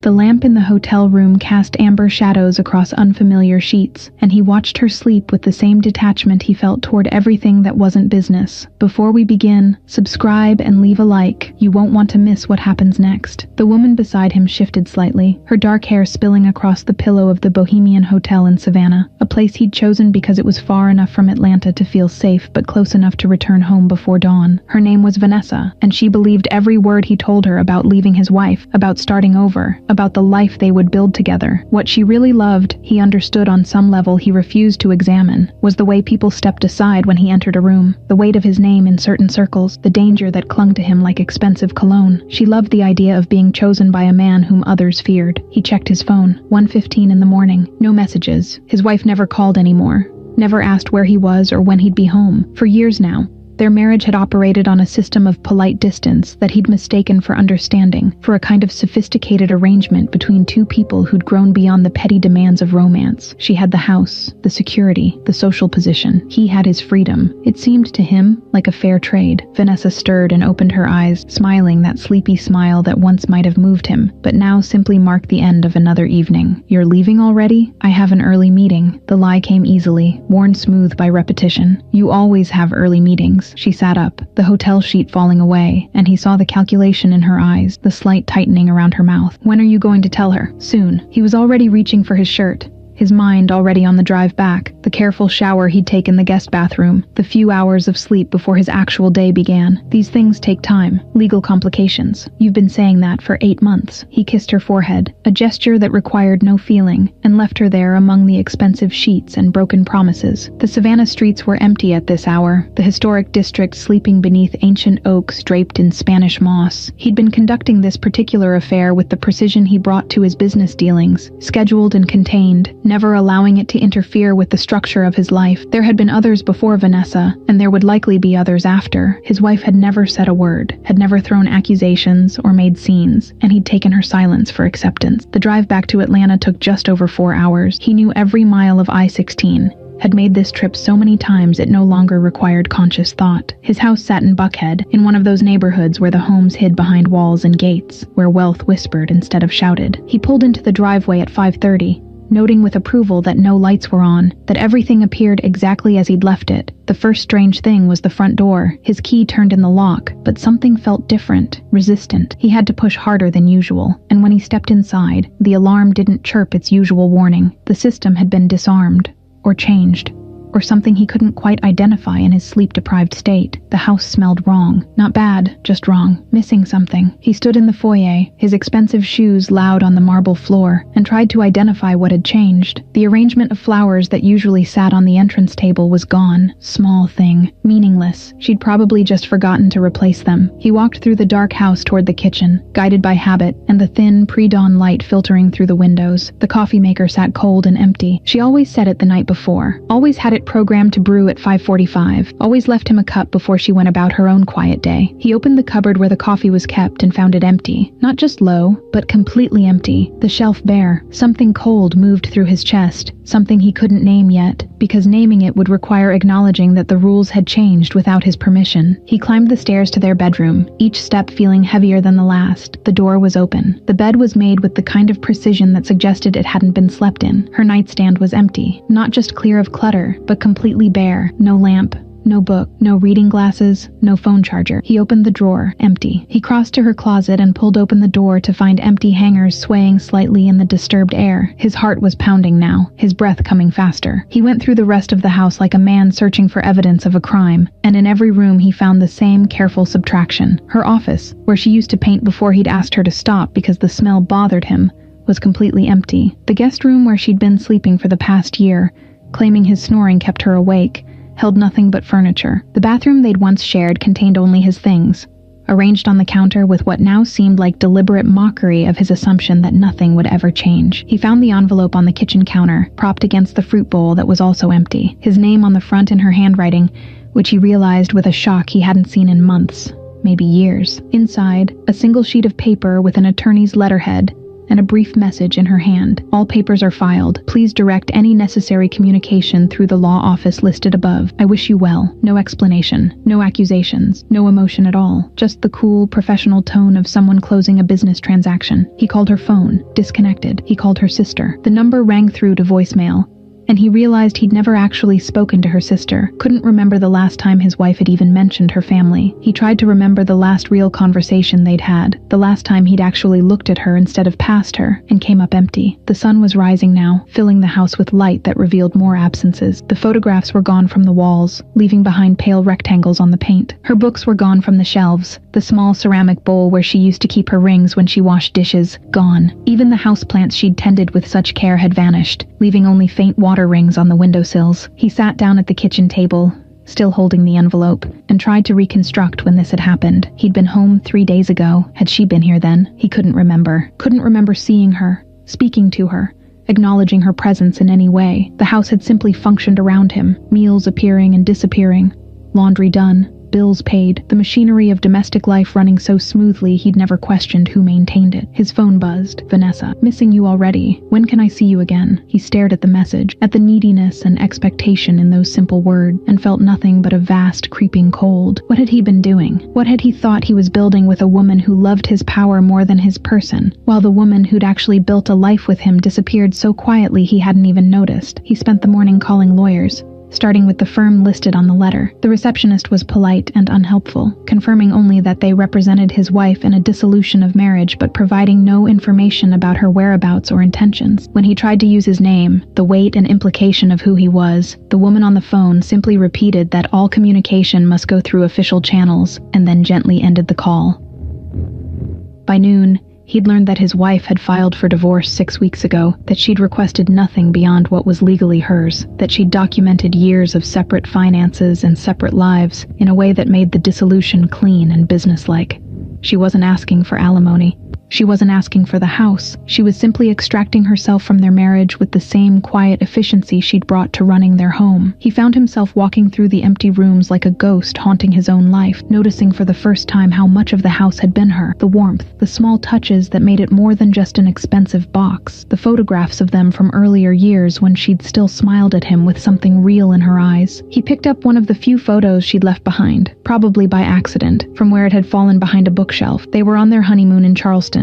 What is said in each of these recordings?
The lamp in the hotel room cast amber shadows across unfamiliar sheets, and he watched her sleep with the same detachment he felt toward everything that wasn't business. Before we begin, subscribe and leave a like. You won't want to miss what happens next. The woman beside him shifted slightly, her dark hair spilling across the pillow of the Bohemian Hotel in Savannah, a place he'd chosen because it was far enough from Atlanta to feel safe but close enough to return home before dawn. Her name was Vanessa, and she believed every word he told her about leaving his wife, about starting over, about the life they would build together. What she really loved, he understood on some level he refused to examine, was the way people stepped aside when he entered a room, the weight of his name in certain circles, the danger that clung to him like expensive cologne. She loved the idea of being chosen by a man whom others feared. He checked his phone. 1:15 in the morning. No messages. His wife never called anymore, never asked where he was or when he'd be home. For years now, their marriage had operated on a system of polite distance that he'd mistaken for understanding, for a kind of sophisticated arrangement between two people who'd grown beyond the petty demands of romance. She had the house, the security, the social position. He had his freedom. It seemed to him like a fair trade. Vanessa stirred and opened her eyes, smiling that sleepy smile that once might have moved him, but now simply marked the end of another evening. "You're leaving already? I have an early meeting." The lie came easily, worn smooth by repetition. "You always have early meetings." She sat up, the hotel sheet falling away, and he saw the calculation in her eyes, the slight tightening around her mouth. "When are you going to tell her?" "Soon." He was already reaching for his shirt, his mind already on the drive back, the careful shower he'd take in the guest bathroom, the few hours of sleep before his actual day began. These things take time, legal complications. "You've been saying that for 8 months. He kissed her forehead, a gesture that required no feeling, and left her there among the expensive sheets and broken promises. The Savannah streets were empty at this hour, the historic district sleeping beneath ancient oaks draped in Spanish moss. He'd been conducting this particular affair with the precision he brought to his business dealings, scheduled and contained, never allowing it to interfere with the structure of his life. There had been others before Vanessa, and there would likely be others after. His wife had never said a word, had never thrown accusations or made scenes, and he'd taken her silence for acceptance. The drive back to Atlanta took just over 4 hours. He knew every mile of I-16, had made this trip so many times it no longer required conscious thought. His house sat in Buckhead, in one of those neighborhoods where the homes hid behind walls and gates, where wealth whispered instead of shouted. He pulled into the driveway at 5:30, noting with approval that no lights were on, that everything appeared exactly as he'd left it. The first strange thing was the front door. His key turned in the lock, but something felt different, resistant. He had to push harder than usual, and when he stepped inside, the alarm didn't chirp its usual warning. The system had been disarmed, or changed, or something he couldn't quite identify in his sleep-deprived state. The house smelled wrong. Not bad, just wrong. Missing something. He stood in the foyer, his expensive shoes loud on the marble floor, and tried to identify what had changed. The arrangement of flowers that usually sat on the entrance table was gone. Small thing. Meaningless. She'd probably just forgotten to replace them. He walked through the dark house toward the kitchen, guided by habit and the thin, pre-dawn light filtering through the windows. The coffee maker sat cold and empty. She always set it the night before. Always had it programmed to brew at 5:45. Always left him a cup before she went about her own quiet day. He opened the cupboard where the coffee was kept and found it empty. Not just low, but completely empty. The shelf bare. Something cold moved through his chest. Something he couldn't name yet, because naming it would require acknowledging that the rules had changed without his permission. He climbed the stairs to their bedroom, each step feeling heavier than the last. The door was open. The bed was made with the kind of precision that suggested it hadn't been slept in. Her nightstand was empty, not just clear of clutter, but completely bare. No lamp, no book, no reading glasses, no phone charger. He opened the drawer, empty. He crossed to her closet and pulled open the door to find empty hangers swaying slightly in the disturbed air. His heart was pounding now, his breath coming faster. He went through the rest of the house like a man searching for evidence of a crime, and in every room he found the same careful subtraction. Her office, where she used to paint before he'd asked her to stop because the smell bothered him, was completely empty. The guest room where she'd been sleeping for the past year, claiming his snoring kept her awake, held nothing but furniture. The bathroom they'd once shared contained only his things, arranged on the counter with what now seemed like deliberate mockery of his assumption that nothing would ever change. He found the envelope on the kitchen counter, propped against the fruit bowl that was also empty, his name on the front in her handwriting, which he realized with a shock he hadn't seen in months, maybe years. Inside, a single sheet of paper with an attorney's letterhead and a brief message in her hand. All papers are filed. Please direct any necessary communication through the law office listed above. I wish you well. No explanation. No accusations. No emotion at all. Just the cool, professional tone of someone closing a business transaction. He called her phone. Disconnected. He called her sister. The number rang through to voicemail, and he realized he'd never actually spoken to her sister. Couldn't remember the last time his wife had even mentioned her family. He tried to remember the last real conversation they'd had, the last time he'd actually looked at her instead of past her, and came up empty. The sun was rising now, filling the house with light that revealed more absences. The photographs were gone from the walls, leaving behind pale rectangles on the paint. Her books were gone from the shelves. The small ceramic bowl where she used to keep her rings when she washed dishes, gone. Even the houseplants she'd tended with such care had vanished, leaving only faint water rings on the windowsills. He sat down at the kitchen table, still holding the envelope, and tried to reconstruct when this had happened. He'd been home 3 days ago. Had she been here then? He couldn't remember. Couldn't remember seeing her, speaking to her, acknowledging her presence in any way. The house had simply functioned around him, meals appearing and disappearing, laundry done, bills paid, the machinery of domestic life running so smoothly he'd never questioned who maintained it. His phone buzzed. Vanessa, missing you already. When can I see you again? He stared at the message, at the neediness and expectation in those simple words, and felt nothing but a vast, creeping cold. What had he been doing? What had he thought he was building with a woman who loved his power more than his person, while the woman who'd actually built a life with him disappeared so quietly he hadn't even noticed? He spent the morning calling lawyers, starting with the firm listed on the letter. The receptionist was polite and unhelpful, confirming only that they represented his wife in a dissolution of marriage but providing no information about her whereabouts or intentions. When he tried to use his name, the weight and implication of who he was, the woman on the phone simply repeated that all communication must go through official channels, and then gently ended the call. By noon, he'd learned that his wife had filed for divorce 6 weeks ago, that she'd requested nothing beyond what was legally hers, that she'd documented years of separate finances and separate lives in a way that made the dissolution clean and businesslike. She wasn't asking for alimony. She wasn't asking for the house. She was simply extracting herself from their marriage with the same quiet efficiency she'd brought to running their home. He found himself walking through the empty rooms like a ghost haunting his own life, noticing for the first time how much of the house had been her. The warmth, the small touches that made it more than just an expensive box, the photographs of them from earlier years when she'd still smiled at him with something real in her eyes. He picked up one of the few photos she'd left behind, probably by accident, from where it had fallen behind a bookshelf. They were on their honeymoon in Charleston,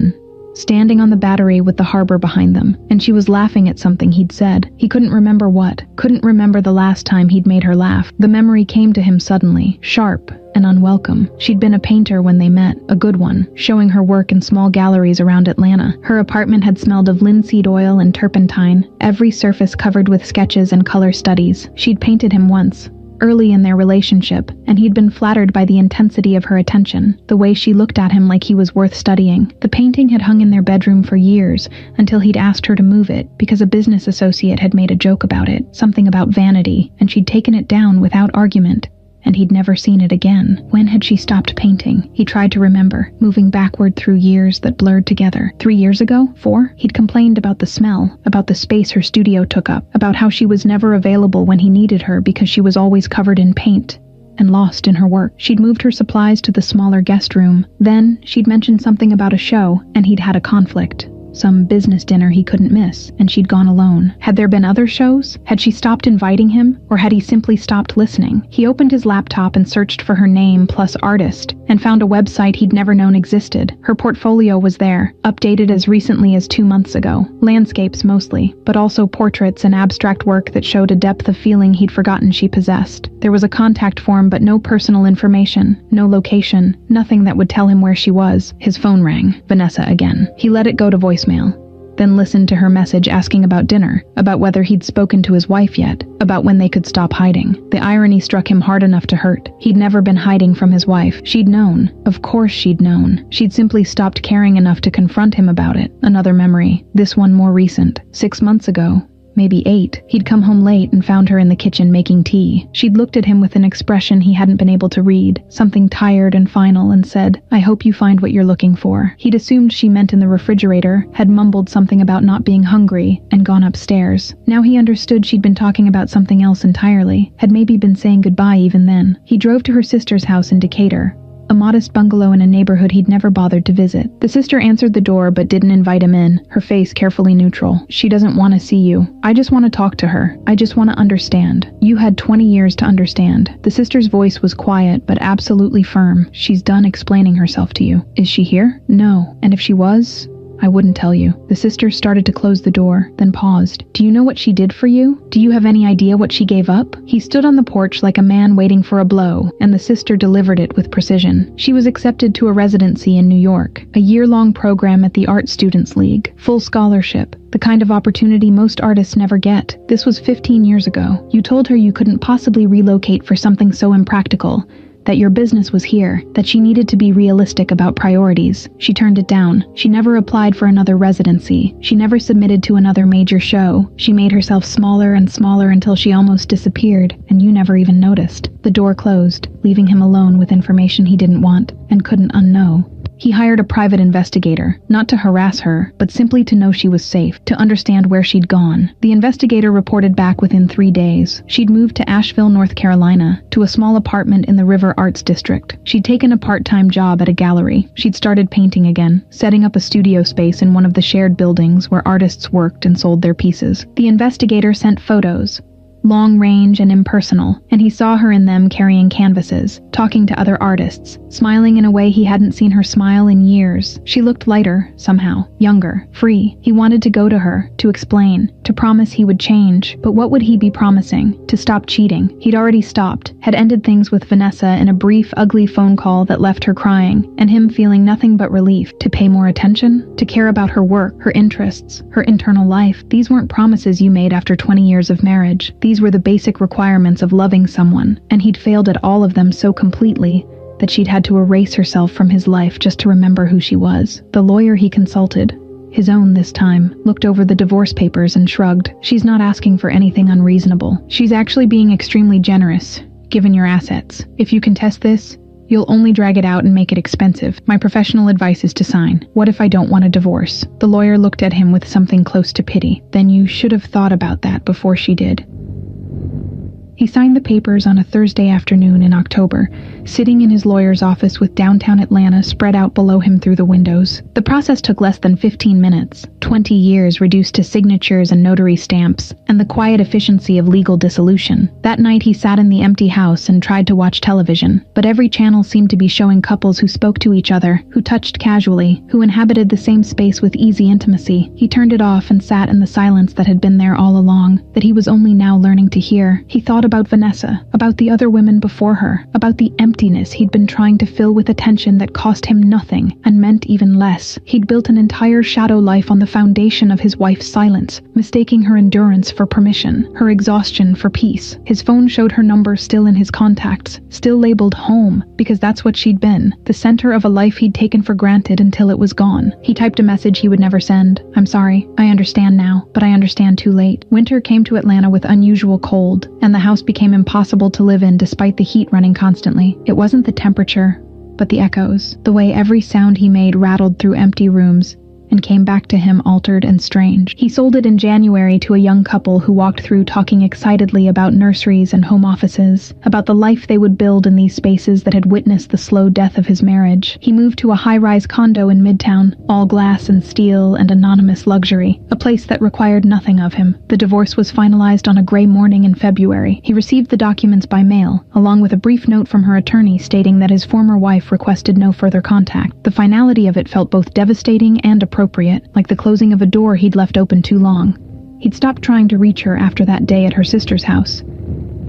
standing on the battery with the harbor behind them, and she was laughing at something he'd said. He couldn't remember what. Couldn't remember the last time he'd made her laugh. The memory came to him suddenly, sharp and unwelcome. She'd been a painter when they met, a good one, showing her work in small galleries around Atlanta. Her apartment had smelled of linseed oil and turpentine, every surface covered with sketches and color studies. She'd painted him once, early in their relationship, and he'd been flattered by the intensity of her attention, the way she looked at him like he was worth studying. The painting had hung in their bedroom for years, until he'd asked her to move it, because a business associate had made a joke about it, something about vanity, and she'd taken it down without argument. And he'd never seen it again. When had she stopped painting? He tried to remember, moving backward through years that blurred together. 3 years ago? 4? He'd complained about the smell, about the space her studio took up, about how she was never available when he needed her because she was always covered in paint and lost in her work. She'd moved her supplies to the smaller guest room. Then, she'd mentioned something about a show, and he'd had a conflict. Some business dinner he couldn't miss, and she'd gone alone. Had there been other shows? Had she stopped inviting him, or had he simply stopped listening? He opened his laptop and searched for her name plus artist, and found a website he'd never known existed. Her portfolio was there, updated as recently as 2 months ago. Landscapes mostly, but also portraits and abstract work that showed a depth of feeling he'd forgotten she possessed. There was a contact form but no personal information, no location, nothing that would tell him where she was. His phone rang. Vanessa again. He let it go to voicemail, then listened to her message asking about dinner, about whether he'd spoken to his wife yet, about when they could stop hiding. The irony struck him hard enough to hurt. He'd never been hiding from his wife. She'd known. Of course she'd known. She'd simply stopped caring enough to confront him about it. Another memory. This one more recent. 6 months ago. Maybe 8. He'd come home late and found her in the kitchen making tea. She'd looked at him with an expression he hadn't been able to read, something tired and final, and said, "I hope you find what you're looking for." He'd assumed she meant in the refrigerator, had mumbled something about not being hungry, and gone upstairs. Now he understood she'd been talking about something else entirely, had maybe been saying goodbye even then. He drove to her sister's house in Decatur, a modest bungalow in a neighborhood he'd never bothered to visit. The sister answered the door but didn't invite him in, her face carefully neutral. She doesn't want to see you. I just want to talk to her. I just want to understand. You had 20 years to understand. The sister's voice was quiet but absolutely firm. She's done explaining herself to you. Is she here? No. And if she was, I wouldn't tell you. The sister started to close the door, then paused. Do you know what she did for you? Do you have any idea what she gave up? He stood on the porch like a man waiting for a blow, and the sister delivered it with precision. She was accepted to a residency in New York, a year-long program at the Art Students League, full scholarship, the kind of opportunity most artists never get. This was 15 years ago. You told her you couldn't possibly relocate for something so impractical, that your business was here, that she needed to be realistic about priorities. She turned it down. She never applied for another residency. She never submitted to another major show. She made herself smaller and smaller until she almost disappeared, and you never even noticed. The door closed, leaving him alone with information he didn't want and couldn't unknow. He hired a private investigator, not to harass her, but simply to know she was safe, to understand where she'd gone. The investigator reported back within 3 days. She'd moved to Asheville, North Carolina, to a small apartment in the River Arts District. She'd taken a part-time job at a gallery. She'd started painting again, setting up a studio space in one of the shared buildings where artists worked and sold their pieces. The investigator sent photos, long range and impersonal, and he saw her in them carrying canvases, talking to other artists, smiling in a way he hadn't seen her smile in years. She looked lighter, somehow, younger, free. He wanted to go to her, to explain, to promise he would change. But what would he be promising? To stop cheating. He'd already stopped, had ended things with Vanessa in a brief, ugly phone call that left her crying, and him feeling nothing but relief. To pay more attention? To care about her work, her interests, her internal life. These weren't promises you made after 20 years of marriage. These were the basic requirements of loving someone, and he'd failed at all of them so completely that she'd had to erase herself from his life just to remember who she was. The lawyer he consulted, his own this time, looked over the divorce papers and shrugged. She's not asking for anything unreasonable. She's actually being extremely generous, given your assets. If you contest this, you'll only drag it out and make it expensive. My professional advice is to sign. What if I don't want a divorce? The lawyer looked at him with something close to pity. Then you should have thought about that before she did. He signed the papers on a Thursday afternoon in October, sitting in his lawyer's office with downtown Atlanta spread out below him through the windows. The process took less than 15 minutes, 20 years reduced to signatures and notary stamps, and the quiet efficiency of legal dissolution. That night he sat in the empty house and tried to watch television, but every channel seemed to be showing couples who spoke to each other, who touched casually, who inhabited the same space with easy intimacy. He turned it off and sat in the silence that had been there all along, that he was only now learning to hear. He thought about Vanessa, about the other women before her, about the emptiness he'd been trying to fill with attention that cost him nothing and meant even less. He'd built an entire shadow life on the foundation of his wife's silence, mistaking her endurance for permission, her exhaustion for peace. His phone showed her number still in his contacts, still labeled home, because that's what she'd been, the center of a life he'd taken for granted until it was gone. He typed a message he would never send. I'm sorry, I understand now, but I understand too late. Winter came to Atlanta with unusual cold, and the house became impossible to live in despite the heat running constantly. It wasn't the temperature, but the echoes, the way every sound he made rattled through empty rooms and came back to him altered and strange. He sold it in January to a young couple who walked through talking excitedly about nurseries and home offices, about the life they would build in these spaces that had witnessed the slow death of his marriage. He moved to a high-rise condo in Midtown, all glass and steel and anonymous luxury, a place that required nothing of him. The divorce was finalized on a gray morning in February. He received the documents by mail, along with a brief note from her attorney stating that his former wife requested no further contact. The finality of it felt both devastating and appropriate, like the closing of a door he'd left open too long. He'd stopped trying to reach her after that day at her sister's house,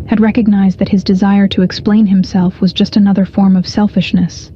had recognized that his desire to explain himself was just another form of selfishness,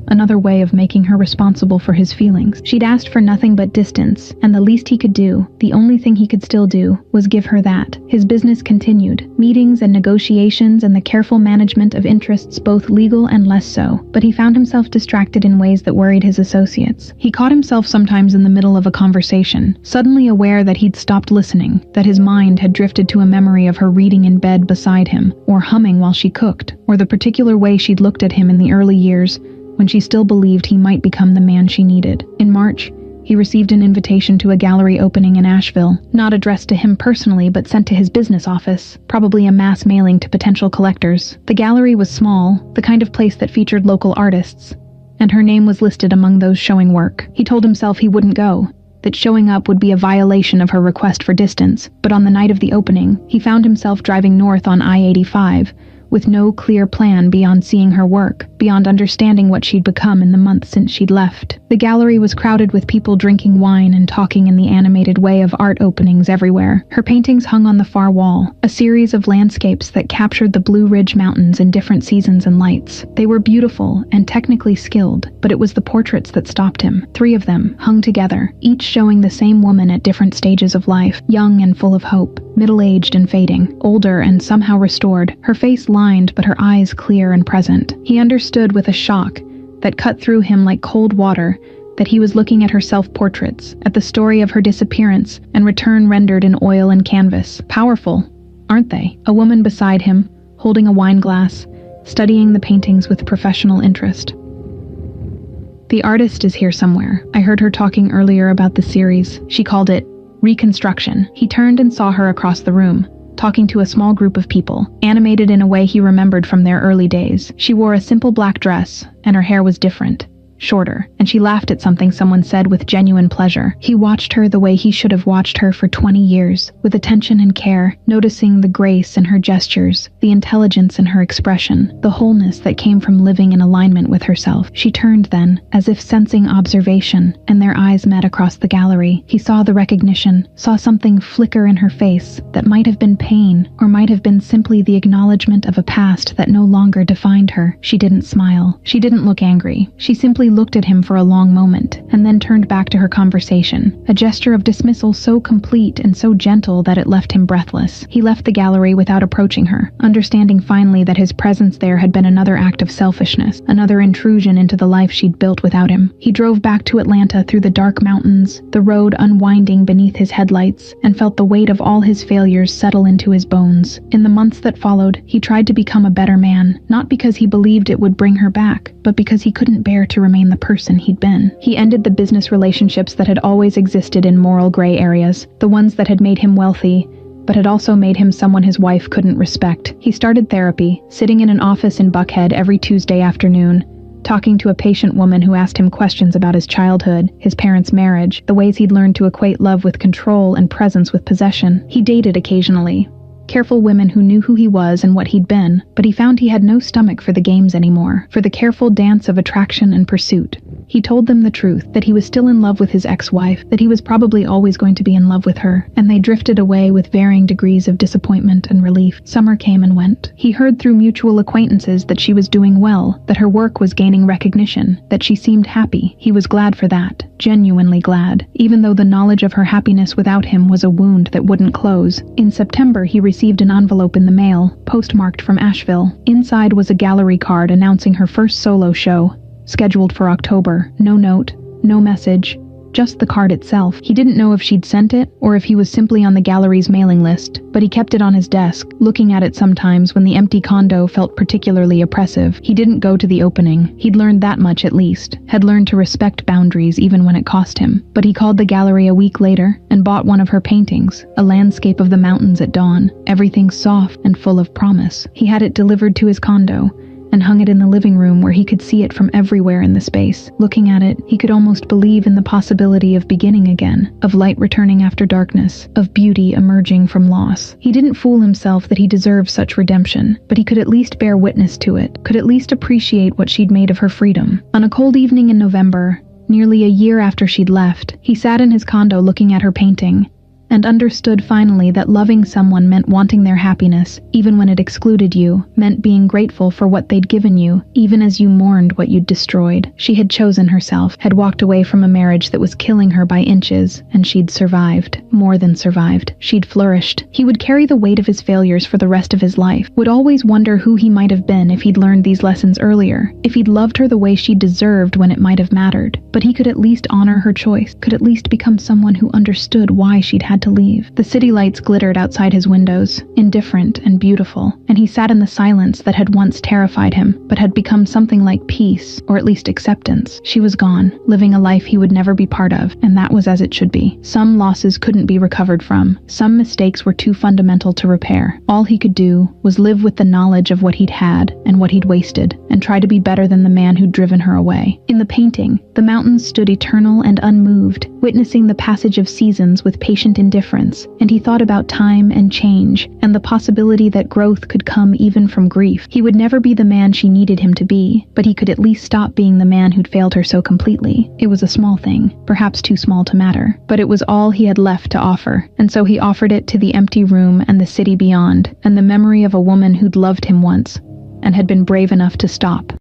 another way of making her responsible for his feelings. She'd asked for nothing but distance, and the least he could do, the only thing he could still do, was give her that. His business continued, meetings and negotiations and the careful management of interests both legal and less so, but he found himself distracted in ways that worried his associates. He caught himself sometimes in the middle of a conversation, suddenly aware that he'd stopped listening, that his mind had drifted to a memory of her reading in bed beside him, or humming while she cooked, or the particular way she'd looked at him in the early years when she still believed he might become the man she needed. In March, He received an invitation to a gallery opening in Asheville, not addressed to him personally but sent to his business office, probably a mass mailing to potential collectors. The gallery was small, the kind of place that featured local artists, and her name was listed among those showing work. He told himself he wouldn't go, that showing up would be a violation of her request for distance, but on the night of the opening, he found himself driving north on I-85, with no clear plan beyond seeing her work, beyond understanding what she'd become in the months since she'd left. The gallery was crowded with people drinking wine and talking in the animated way of art openings everywhere. Her paintings hung on the far wall, a series of landscapes that captured the Blue Ridge Mountains in different seasons and lights. They were beautiful and technically skilled, but it was the portraits that stopped him. 3 of them, hung together, each showing the same woman at different stages of life, young and full of hope, middle-aged and fading, older and somehow restored, her face lined but her eyes clear and present. He understood with a shock that cut through him like cold water that he was looking at her self-portraits, at the story of her disappearance and return rendered in oil and canvas. Powerful, aren't they? A woman beside him, holding a wine glass, studying the paintings with professional interest. The artist is here somewhere. I heard her talking earlier about the series. She called it Reconstruction. He turned and saw her across the room, talking to a small group of people, animated in a way he remembered from their early days. She wore a simple black dress, and her hair was different, shorter, and she laughed at something someone said with genuine pleasure. He watched her the way he should have watched her for 20 years, with attention and care, noticing the grace in her gestures, the intelligence in her expression, the wholeness that came from living in alignment with herself. She turned then, as if sensing observation, and their eyes met across the gallery. He saw the recognition, saw something flicker in her face that might have been pain, or might have been simply the acknowledgement of a past that no longer defined her. She didn't smile. She didn't look angry. She simply looked at him for a long moment, and then turned back to her conversation, a gesture of dismissal so complete and so gentle that it left him breathless. He left the gallery without approaching her, understanding finally that his presence there had been another act of selfishness, another intrusion into the life she'd built without him. He drove back to Atlanta through the dark mountains, the road unwinding beneath his headlights, and felt the weight of all his failures settle into his bones. In the months that followed, he tried to become a better man, not because he believed it would bring her back, but because he couldn't bear to remain the person he'd been. He ended the business relationships that had always existed in moral gray areas, the ones that had made him wealthy, but had also made him someone his wife couldn't respect. He started therapy, sitting in an office in Buckhead every Tuesday afternoon, talking to a patient woman who asked him questions about his childhood, his parents' marriage, the ways he'd learned to equate love with control and presence with possession. He dated occasionally, careful women who knew who he was and what he'd been, but he found he had no stomach for the games anymore, for the careful dance of attraction and pursuit. He told them the truth, that he was still in love with his ex-wife, that he was probably always going to be in love with her, and they drifted away with varying degrees of disappointment and relief. Summer came and went. He heard through mutual acquaintances that she was doing well, that her work was gaining recognition, that she seemed happy. He was glad for that, genuinely glad, even though the knowledge of her happiness without him was a wound that wouldn't close. In September, he received an envelope in the mail, postmarked from Asheville. Inside was a gallery card announcing her first solo show, scheduled for October. No note, no message, just the card itself. He didn't know if she'd sent it, or if he was simply on the gallery's mailing list, but he kept it on his desk, looking at it sometimes when the empty condo felt particularly oppressive. He didn't go to the opening. He'd learned that much at least, had learned to respect boundaries even when it cost him. But he called the gallery a week later, and bought one of her paintings, a landscape of the mountains at dawn, everything soft and full of promise. He had it delivered to his condo, and hung it in the living room where he could see it from everywhere in the space. Looking at it, he could almost believe in the possibility of beginning again, of light returning after darkness, of beauty emerging from loss. He didn't fool himself that he deserved such redemption, but he could at least bear witness to it, could at least appreciate what she'd made of her freedom. On a cold evening in November, nearly a year after she'd left, he sat in his condo looking at her painting, and understood finally that loving someone meant wanting their happiness, even when it excluded you, meant being grateful for what they'd given you, even as you mourned what you'd destroyed. She had chosen herself, had walked away from a marriage that was killing her by inches, and she'd survived. More than survived. She'd flourished. He would carry the weight of his failures for the rest of his life, would always wonder who he might have been if he'd learned these lessons earlier, if he'd loved her the way she deserved when it might have mattered. But he could at least honor her choice, could at least become someone who understood why she'd had to leave. The city lights glittered outside his windows, indifferent and beautiful, and he sat in the silence that had once terrified him, but had become something like peace, or at least acceptance. She was gone, living a life he would never be part of, and that was as it should be. Some losses couldn't be recovered from. Some mistakes were too fundamental to repair. All he could do was live with the knowledge of what he'd had and what he'd wasted, and try to be better than the man who'd driven her away. In the painting, the mountains stood eternal and unmoved, witnessing the passage of seasons with patient indifference, and he thought about time and change, and the possibility that growth could come even from grief. He would never be the man she needed him to be, but he could at least stop being the man who'd failed her so completely. It was a small thing, perhaps too small to matter, but it was all he had left to offer, and so he offered it to the empty room and the city beyond, and the memory of a woman who'd loved him once, and had been brave enough to stop.